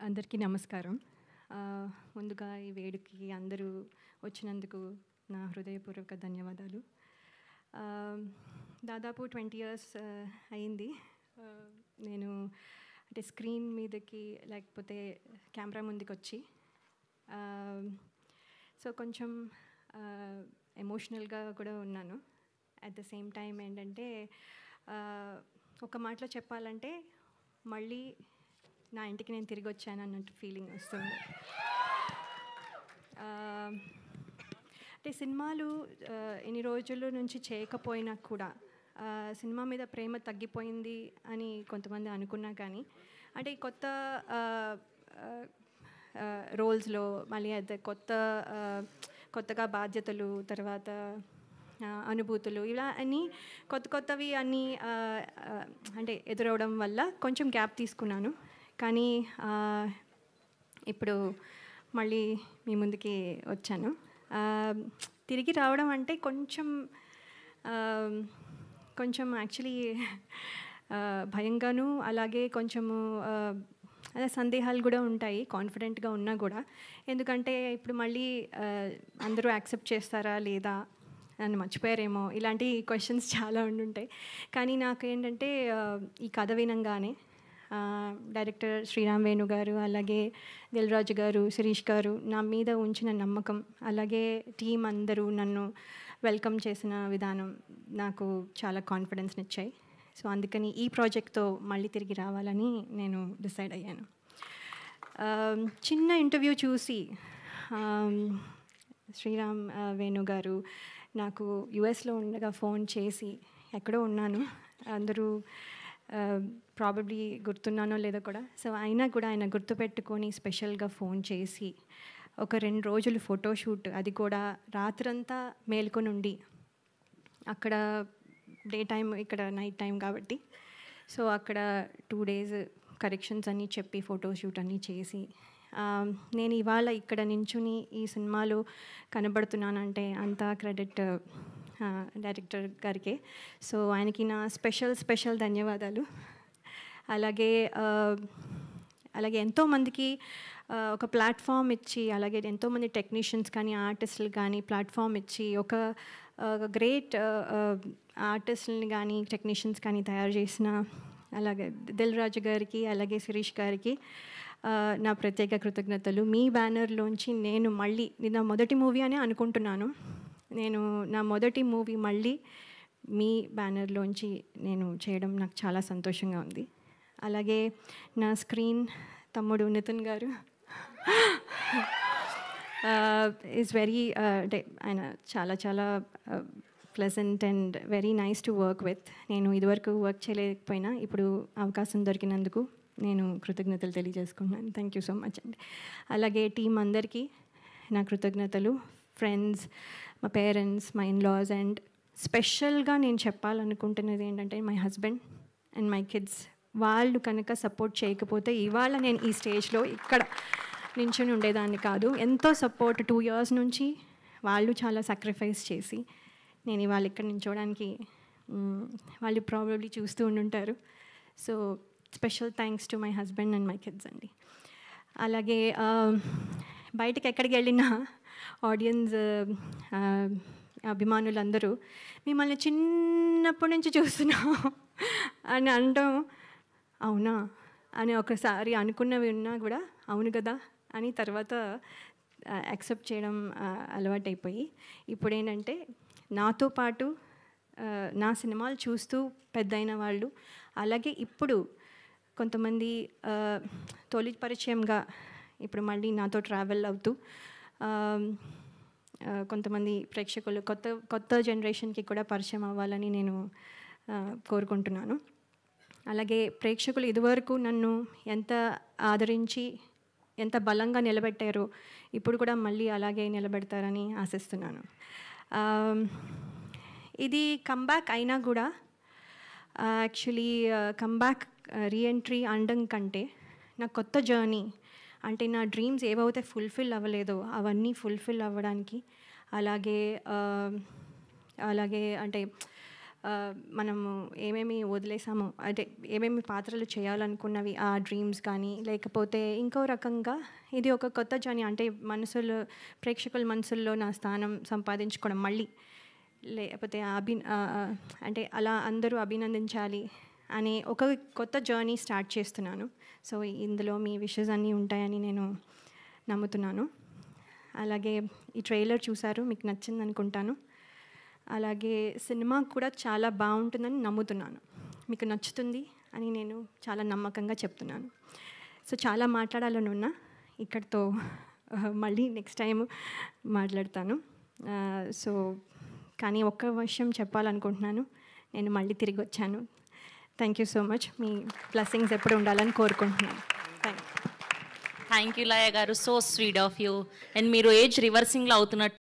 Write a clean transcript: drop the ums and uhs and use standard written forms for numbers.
అందరికీ నమస్కారం. ముందుగా ఈ వేడుకకి అందరూ వచ్చినందుకు నా హృదయపూర్వక ధన్యవాదాలు. దాదాపు 20 ఇయర్స్ అయింది నేను అంటే స్క్రీన్ మీదకి లేకపోతే కెమెరా ముందుకొచ్చి. సో కొంచెం ఎమోషనల్గా కూడా ఉన్నాను. అట్ ద సేమ్ టైం ఏంటంటే ఒక మాటలో చెప్పాలంటే మళ్ళీ నా ఇంటికి నేను తిరిగి వచ్చాను అన్నట్టు ఫీలింగ్ వస్తుంది. అంటే సినిమాలు ఎన్ని రోజుల నుంచి చేయకపోయినా కూడా సినిమా మీద ప్రేమ తగ్గిపోయింది అని కొంతమంది అనుకున్నా కానీ అంటే ఈ రోల్స్లో మళ్ళీ అదే కొత్తగా బాధ్యతలు తర్వాత అనుభూతులు ఇలా అన్నీ కొత్తవి అన్నీ అంటే ఎదురవడం వల్ల కొంచెం గ్యాప్ తీసుకున్నాను. కానీ ఇప్పుడు మళ్ళీ మీ ముందుకి వచ్చాను. తిరిగి రావడం అంటే కొంచెం యాక్చువల్లీ భయంగాను అలాగే కొంచెము అదే సందేహాలు కూడా ఉంటాయి కాన్ఫిడెంట్గా ఉన్నా కూడా. ఎందుకంటే ఇప్పుడు మళ్ళీ అందరూ యాక్సెప్ట్ చేస్తారా లేదా, నన్ను మర్చిపోయారేమో, ఇలాంటి క్వశ్చన్స్ చాలా ఉండుంటాయి. కానీ నాకేంటంటే ఈ కథ వినంగానే డైరెక్టర్ శ్రీరామ్ వేణు గారు అలాగే దిల్ రాజు గారు శిరీష్ గారు నా మీద ఉంచిన నమ్మకం అలాగే టీం అందరూ నన్ను వెల్కమ్ చేసిన విధానం నాకు చాలా కాన్ఫిడెన్స్ని ఇచ్చాయి. సో అందుకని ఈ ప్రాజెక్ట్తో మళ్ళీ తిరిగి రావాలని నేను డిసైడ్ అయ్యాను. చిన్న ఇంటర్వ్యూ చూసి శ్రీరామ్ వేణు గారు నాకు యుఎస్లో ఉండగా ఫోన్ చేసి, ఎక్కడో ఉన్నాను, అందరూ ప్రాబబ్లీ గుర్తున్నానో లేదో కూడా, సో అయినా కూడా ఆయన గుర్తుపెట్టుకొని స్పెషల్గా ఫోన్ చేసి ఒక 2 రోజులు ఫోటోషూట్, అది కూడా రాత్రంతా మేల్కొని ఉండి, అక్కడ డే టైం ఇక్కడ నైట్ టైం కాబట్టి సో అక్కడ 2 డేస్ కరెక్షన్స్ అన్నీ చెప్పి ఫోటోషూట్ అన్నీ చేసి నేను ఇవాళ ఇక్కడ నించుని ఈ సినిమాలో కనబడుతున్నానంటే అంతా క్రెడిట్ డైరెక్టర్ గారికే. సో ఆయనకి నా స్పెషల్ ధన్యవాదాలు. అలాగే ఎంతోమందికి ఒక ప్లాట్ఫామ్ ఇచ్చి, అలాగే ఎంతోమంది టెక్నీషియన్స్ కానీ ఆర్టిస్టులు కానీ ప్లాట్ఫామ్ ఇచ్చి ఒక గ్రేట్ ఆర్టిస్టులని కానీ టెక్నీషియన్స్ కానీ తయారు చేసిన అలాగే దిల్ రాజు గారికి అలాగే శిరీష్ గారికి నా ప్రత్యేక కృతజ్ఞతలు. మీ బ్యానర్లోంచి నేను మళ్ళీ నా మొదటి మూవీ అనే అనుకుంటున్నాను, నా మొదటి మూవీ మళ్ళీ మీ బ్యానర్లోంచి నేను చేయడం నాకు చాలా సంతోషంగా ఉంది. అలాగే నా స్క్రీన్ తమ్ముడు నితిన్ గారు ఈజ్ వెరీ అంటే ఆయన చాలా pleasant and very nice to work with. నేను ఇదివరకు వర్క్ చేయలేకపోయినా ఇప్పుడు అవకాశం దొరికినందుకు నేను కృతజ్ఞతలు తెలియజేసుకుంటున్నాను. థ్యాంక్ యూ సో మచ్ అండి. అలాగే టీం అందరికీ నా కృతజ్ఞతలు, ఫ్రెండ్స్, మా పేరెంట్స్, మై ఇన్లాస్, అండ్ స్పెషల్గా నేను చెప్పాలనుకుంటున్నది ఏంటంటే my husband and my kids. వాళ్ళు కనుక సపోర్ట్ చేయకపోతే ఇవాళ నేను ఈ స్టేజ్లో ఇక్కడ నించుని ఉండేదాన్ని కాదు. ఎంతో సపోర్ట్ 2 ఇయర్స్ నుంచి వాళ్ళు చాలా సాక్రిఫైస్ చేసి నేను ఇవాళ ఇక్కడ నించోడానికి వాళ్ళు ప్రాబబ్లీ చూస్తూ ఉండుంటారు. So special thanks to my husband and my kids అండి. అలాగే బయటకు ఎక్కడికి వెళ్ళినా ఆడియన్స్ అభిమానులందరూ మిమ్మల్ని చిన్నప్పటి నుంచి చూస్తున్నాం అని అనడం, అవునా అని ఒకసారి అనుకున్నవి ఉన్నా కూడా అవును కదా అని తర్వాత యాక్సెప్ట్ చేయడం అలవాటైపోయి ఇప్పుడు ఏంటంటే నాతో పాటు నా సినిమాలు చూస్తూ పెద్దయిన వాళ్ళు, అలాగే ఇప్పుడు కొంతమంది తొలి పరిచయంగా ఇప్పుడు మళ్ళీ నాతో ట్రావెల్ అవుతూ కొంతమంది ప్రేక్షకులు కొత్త జనరేషన్కి కూడా పరిచయం అవ్వాలని నేను కోరుకుంటున్నాను. అలాగే ప్రేక్షకులు ఇదివరకు నన్ను ఎంత ఆదరించి ఎంత బలంగా నిలబెట్టారో ఇప్పుడు కూడా మళ్ళీ అలాగే నిలబెడతారని ఆశిస్తున్నాను. ఇది కమ్బ్యాక్ అయినా కూడా యాక్చువల్లీ కమ్బ్యాక్ రీఎంట్రీ అనడం కంటే నా కొత్త జర్నీ అంటే నా డ్రీమ్స్ ఏవైతే ఫుల్ఫిల్ అవ్వలేదో అవన్నీ ఫుల్ఫిల్ అవ్వడానికి, అలాగే అంటే మనము ఏమేమి వదిలేసామో, అంటే ఏమేమి పాత్రలు చేయాలనుకున్నవి ఆ డ్రీమ్స్ కానీ, లేకపోతే ఇంకో రకంగా ఇది ఒక కొత్త జర్నీ. అంటే ప్రేక్షకుల మనసుల్లో నా స్థానం సంపాదించుకోవడం మళ్ళీ, లేకపోతే అంటే అలా అందరూ అభినందించాలి అనే ఒక కొత్త జర్నీ స్టార్ట్ చేస్తున్నాను. సో ఇందులో మీ విషెస్ అన్నీ ఉంటాయని నేను నమ్ముతున్నాను. అలాగే ఈ ట్రైలర్ చూసారు, మీకు నచ్చింది అనుకుంటాను. అలాగే సినిమా కూడా చాలా బాగుంటుందని నమ్ముతున్నాను, మీకు నచ్చుతుంది అని నేను చాలా నమ్మకంగా చెప్తున్నాను. సో చాలా మాట్లాడాలని ఉన్నా, ఇక్కడితో మళ్ళీ నెక్స్ట్ టైం మాట్లాడతాను. సో కానీ ఒక్క విషయం చెప్పాలనుకుంటున్నాను, నేను మళ్ళీ తిరిగి వచ్చాను. Thank you so much. Me blessings ఎప్పుడు ఉండాలని కోరుకుంటున్నాను. థ్యాంక్ యూ లయ గారు, so sweet of you. And మీరు ఏజ్ రివర్సింగ్లో అవుతున్నట్టు